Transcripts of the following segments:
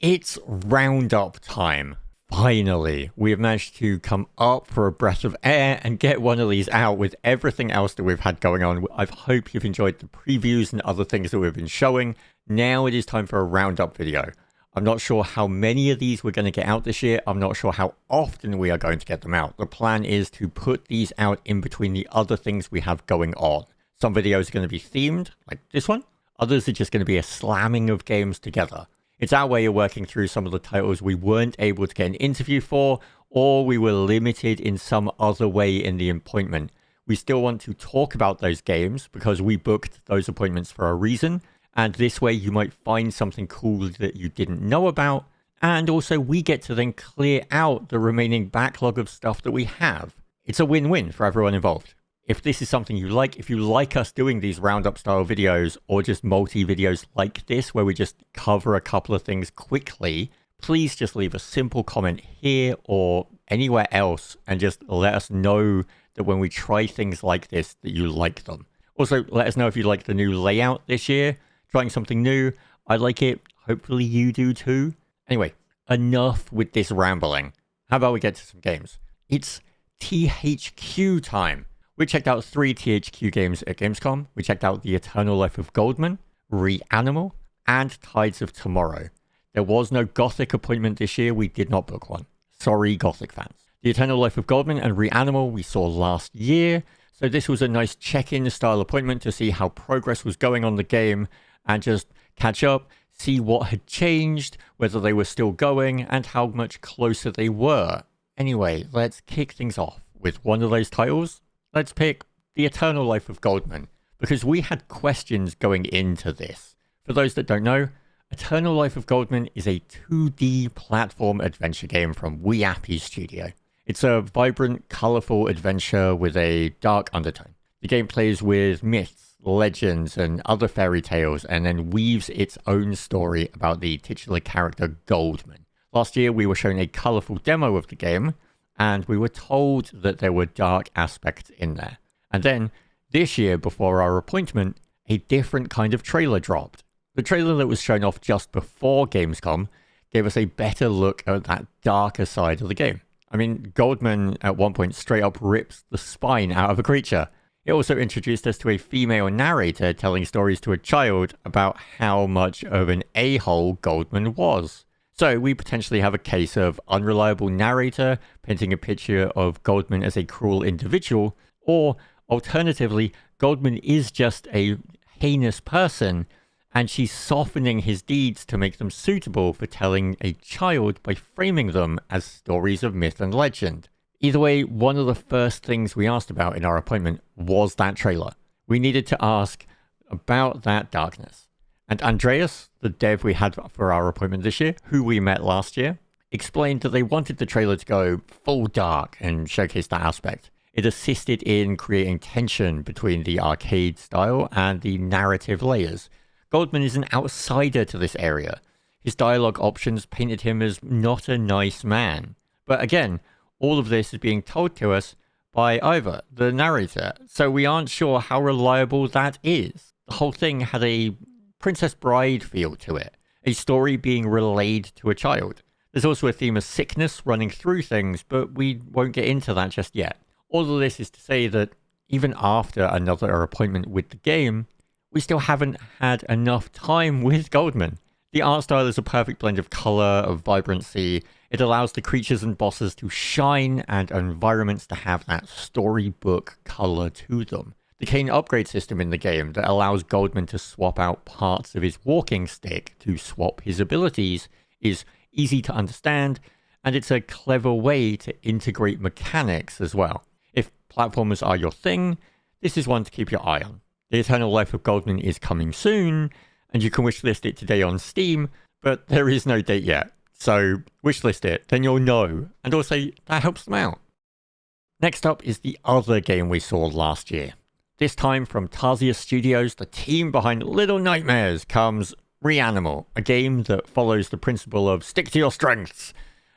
It's roundup time. Finally, we have managed to come up for a breath of air and get one of these out with everything else that we've had going on. I hope you've enjoyed the previews and other things that we've been showing. Now it is time for a roundup video. I'm not sure how many of these we're going to get out this year. I'm not sure how often we are going to get them out. The plan is to put these out in between the other things we have going on. Some videos are going to be themed, like this one. Others are just going to be a slamming of games together. It's our way of working through some of the titles we weren't able to get an interview for, or we were limited in some other way in the appointment. We still want to talk about those games because we booked those appointments for a reason, and this way you might find something cool that you didn't know about, and also we get to then clear out the remaining backlog of stuff that we have. It's a win-win for everyone involved. If this is something you like, if you like us doing these roundup style videos or just multi-videos like this where we just cover a couple of things quickly, please just leave a simple comment here or anywhere else and just let us know that when we try things like this that you like them. Also, let us know if you like the new layout this year, trying something new. I like it. Hopefully you do too. Anyway, enough with this rambling. How about we get to some games? It's THQ time. We checked out 3 THQ games at Gamescom. We checked out The Eternal Life of Goldman, Reanimal, and Tides of Tomorrow. There was no Gothic appointment this year. We did not book one. Sorry, Gothic fans. The Eternal Life of Goldman and Reanimal we saw last year. So this was a nice check-in style appointment to see how progress was going on the game and just catch up, see what had changed, whether they were still going, and how much closer they were. Anyway, let's kick things off with one of those titles. Let's pick The Eternal Life of Goldman, because we had questions going into this. For those that don't know, Eternal Life of Goldman is a 2D platform adventure game from Weappy Studio. It's a vibrant, colourful adventure with a dark undertone. The game plays with myths, legends, and other fairy tales, and then weaves its own story about the titular character Goldman. Last year, we were shown a colourful demo of the game, and we were told that there were dark aspects in there. And then, this year, before our appointment, a different kind of trailer dropped. The trailer that was shown off just before Gamescom gave us a better look at that darker side of the game. I mean, Goldman at one point straight up rips the spine out of a creature. It also introduced us to a female narrator telling stories to a child about how much of an a-hole Goldman was. So we potentially have a case of unreliable narrator painting a picture of Goldman as a cruel individual, or alternatively, Goldman is just a heinous person and she's softening his deeds to make them suitable for telling a child by framing them as stories of myth and legend. Either way, one of the first things we asked about in our appointment was that trailer. We needed to ask about that darkness. And Andreas, the dev we had for our appointment this year, who we met last year, explained that they wanted the trailer to go full dark and showcase that aspect. It assisted in creating tension between the arcade style and the narrative layers. Goldman is an outsider to this area. His dialogue options painted him as not a nice man. But again, all of this is being told to us by Ivor, the narrator, so we aren't sure how reliable that is. The whole thing had a Princess Bride feel to it, a story being relayed to a child. There's also a theme of sickness running through things, but we won't get into that just yet. All of this is to say that even after another appointment with the game, we still haven't had enough time with Goldman. The art style is a perfect blend of colour, of vibrancy. It allows the creatures and bosses to shine and environments to have that storybook colour to them. The cane upgrade system in the game that allows Goldman to swap out parts of his walking stick to swap his abilities is easy to understand, and it's a clever way to integrate mechanics as well. If platformers are your thing, this is one to keep your eye on. The Eternal Life of Goldman is coming soon, and you can wishlist it today on Steam, but there is no date yet. So wishlist it, then you'll know, and also that helps them out. Next up is the other game we saw last year. This time from Tarsier Studios, the team behind Little Nightmares, comes Reanimal, a game that follows the principle of stick to your strengths,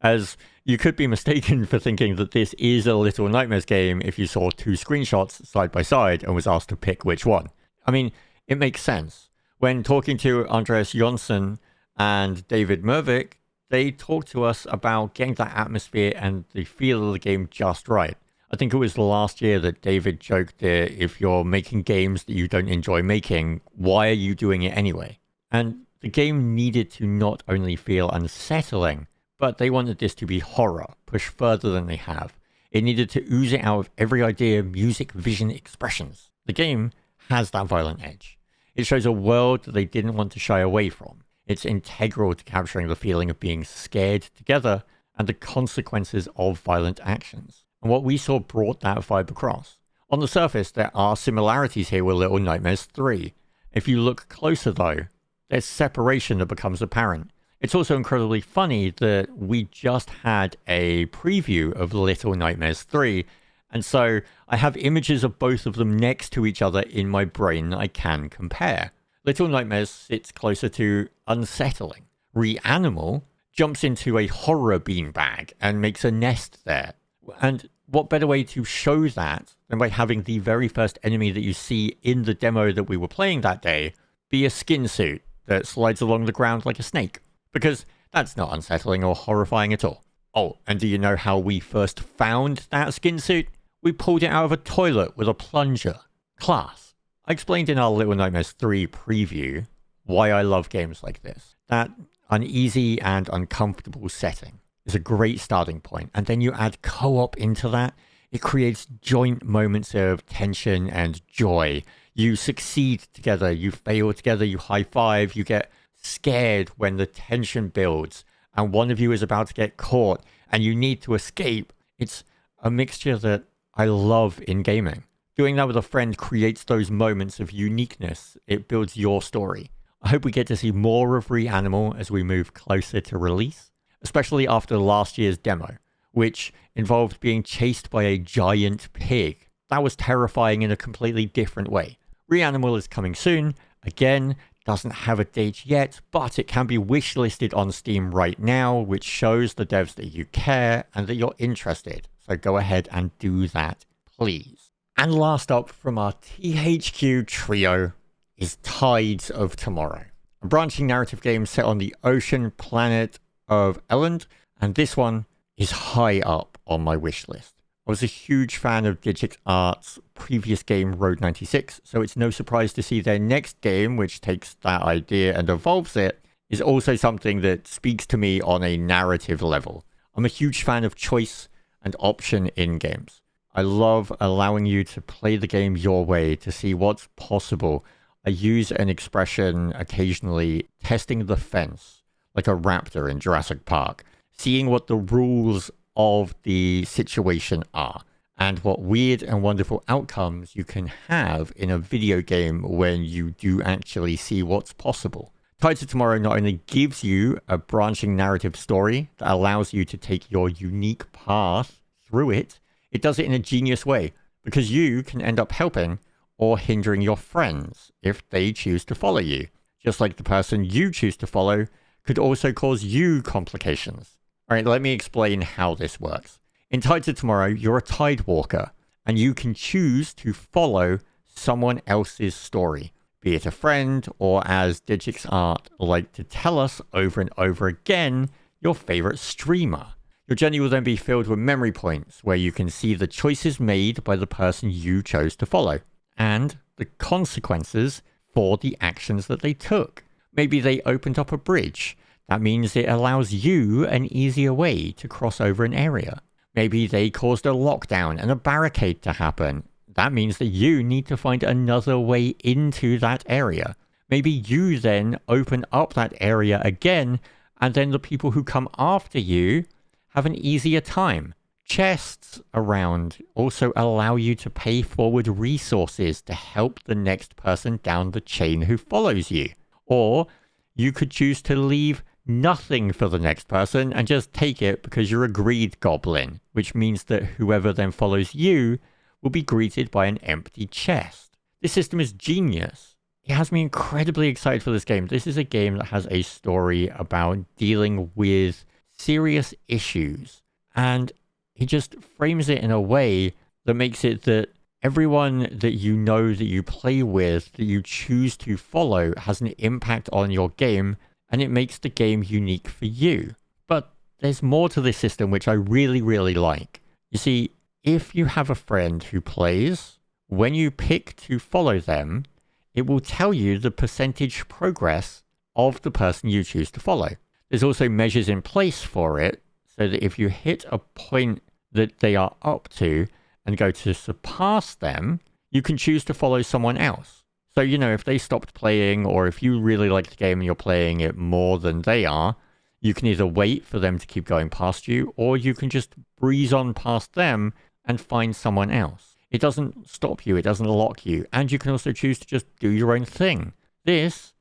as you could be mistaken for thinking that this is a Little Nightmares game if you saw two screenshots side by side and was asked to pick which one. I mean, it makes sense. When talking to Andreas Jonsson and David Mervick, they talked to us about getting that atmosphere and the feel of the game just right. I think it was last year that David joked that if you're making games that you don't enjoy making, why are you doing it anyway? And the game needed to not only feel unsettling, but they wanted this to be horror, pushed further than they have. It needed to ooze it out of every idea, music, vision, expressions. The game has that violent edge. It shows a world that they didn't want to shy away from. It's integral to capturing the feeling of being scared together and the consequences of violent actions. And what we saw brought that vibe across. On the surface, there are similarities here with Little Nightmares 3. If you look closer though, there's separation that becomes apparent. It's also incredibly funny that we just had a preview of Little Nightmares 3, and so I have images of both of them next to each other in my brain that I can compare. Little Nightmares sits closer to unsettling. Reanimal jumps into a horror beanbag and makes a nest there. And what better way to show that than by having the very first enemy that you see in the demo that we were playing that day be a skin suit that slides along the ground like a snake? Because that's not unsettling or horrifying at all. Oh, and do you know how we first found that skin suit? We pulled it out of a toilet with a plunger. Class. I explained in our Little Nightmares 3 preview why I love games like this. That uneasy and uncomfortable setting is a great starting point, and then you add co-op into that. It creates joint moments of tension and joy. You succeed together, you fail together, you high-five, you get scared when the tension builds and one of you is about to get caught and you need to escape. It's a mixture that I love in gaming. Doing that with a friend creates those moments of uniqueness. It builds your story. I hope we get to see more of Reanimal as we move closer to release, especially after last year's demo, which involved being chased by a giant pig. That was terrifying in a completely different way. Reanimal is coming soon. Again, doesn't have a date yet, but it can be wishlisted on Steam right now, which shows the devs that you care and that you're interested. So go ahead and do that, please. And last up from our THQ trio is Tides of Tomorrow, a branching narrative game set on the ocean planet of Elland, and this one is high up on my wish list. I was a huge fan of Digix Art's previous game Road 96, so it's no surprise to see their next game, which takes that idea and evolves it, is also something that speaks to me on a narrative level. I'm a huge fan of choice and option in games. I love allowing you to play the game your way to see what's possible. I use an expression occasionally, testing the fence, like a raptor in Jurassic Park, seeing what the rules of the situation are and what weird and wonderful outcomes you can have in a video game when you do actually see what's possible. Tides of Tomorrow not only gives you a branching narrative story that allows you to take your unique path through it, it does it in a genius way because you can end up helping or hindering your friends if they choose to follow you, just like the person you choose to follow could also cause you complications. Alright, let me explain how this works. In Tides of Tomorrow, you're a Tide Walker, and you can choose to follow someone else's story, be it a friend, or as Digix Art like to tell us over and over again, your favorite streamer. Your journey will then be filled with memory points, where you can see the choices made by the person you chose to follow, and the consequences for the actions that they took. Maybe they opened up a bridge. That means it allows you an easier way to cross over an area. Maybe they caused a lockdown and a barricade to happen. That means that you need to find another way into that area. Maybe you then open up that area again, and then the people who come after you have an easier time. Chests around also allow you to pay forward resources to help the next person down the chain who follows you. Or you could choose to leave nothing for the next person and just take it because you're a greed goblin, which means that whoever then follows you will be greeted by an empty chest. This system is genius. It has me incredibly excited for this game. This is a game that has a story about dealing with serious issues, and he just frames it in a way that makes it that everyone that you know, that you play with, that you choose to follow has an impact on your game, and it makes the game unique for you. But there's more to this system which I really, really like. You see, if you have a friend who plays, when you pick to follow them, it will tell you the percentage progress of the person you choose to follow. There's also measures in place for it, so that if you hit a point that they are up to and go to surpass them, you can choose to follow someone else. So, you know, if they stopped playing, or if you really like the game and you're playing it more than they are, you can either wait for them to keep going past you, or you can just breeze on past them and find someone else. It doesn't stop you, it doesn't lock you, and you can also choose to just do your own thing. That's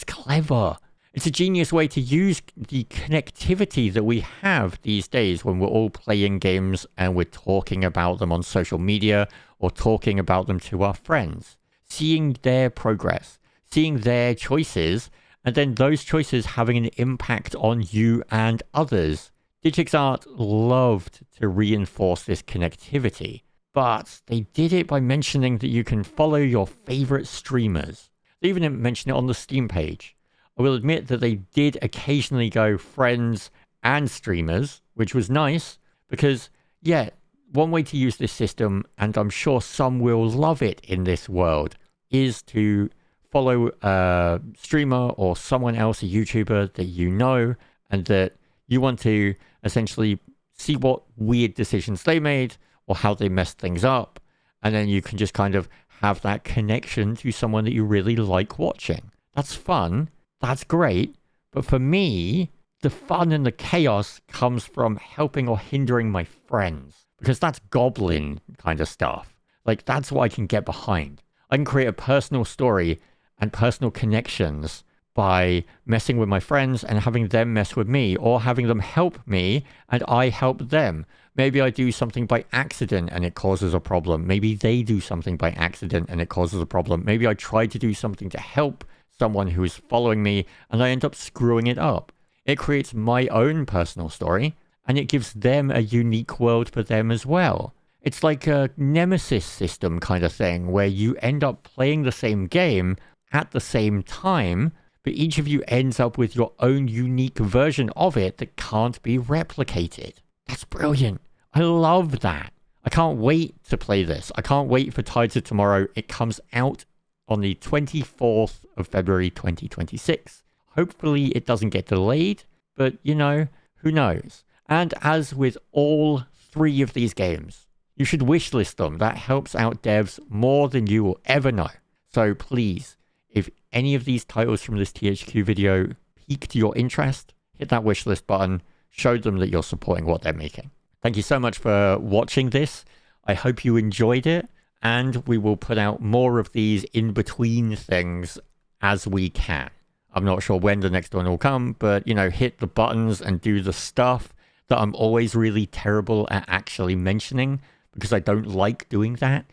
clever. It's a genius way to use the connectivity that we have these days when we're all playing games and we're talking about them on social media or talking about them to our friends. Seeing their progress, seeing their choices, and then those choices having an impact on you and others. DigixArt loved to reinforce this connectivity, but they did it by mentioning that you can follow your favorite streamers. They even mention it on the Steam page. I will admit that they did occasionally go friends and streamers, which was nice because, yeah, one way to use this system, and I'm sure some will love it in this world, is to follow a streamer or someone else, a YouTuber that you know, and that you want to essentially see what weird decisions they made or how they messed things up. And then you can just kind of have that connection to someone that you really like watching. That's fun. That's great. But for me, the fun and the chaos comes from helping or hindering my friends, because that's goblin kind of stuff. Like, that's what I can get behind. I can create a personal story and personal connections by messing with my friends and having them mess with me, or having them help me and I help them. Maybe I do something by accident and it causes a problem. Maybe they do something by accident and it causes a problem. Maybe I try to do something to help someone who is following me and I end up screwing it up. It creates my own personal story, and it gives them a unique world for them as well. It's like a nemesis system kind of thing, where you end up playing the same game at the same time, but each of you ends up with your own unique version of it that can't be replicated. That's brilliant. I love that. I can't wait to play this. I can't wait for Tides of Tomorrow. It comes out on the 24th of February 2026. Hopefully it doesn't get delayed, but you know, who knows? And as with all 3 of these games, you should wishlist them. That helps out devs more than you will ever know. So please, if any of these titles from this THQ video piqued your interest, hit that wishlist button, show them that you're supporting what they're making. Thank you so much for watching this. I hope you enjoyed it, and we will put out more of these in between things as we can. I'm not sure when the next one will come, but, you know, hit the buttons and do the stuff that I'm always really terrible at actually mentioning, because I don't like doing that.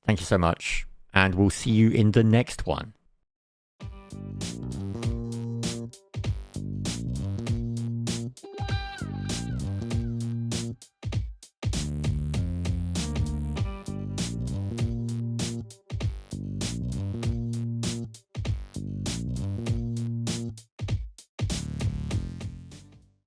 Thank you so much, and we'll see you in the next one.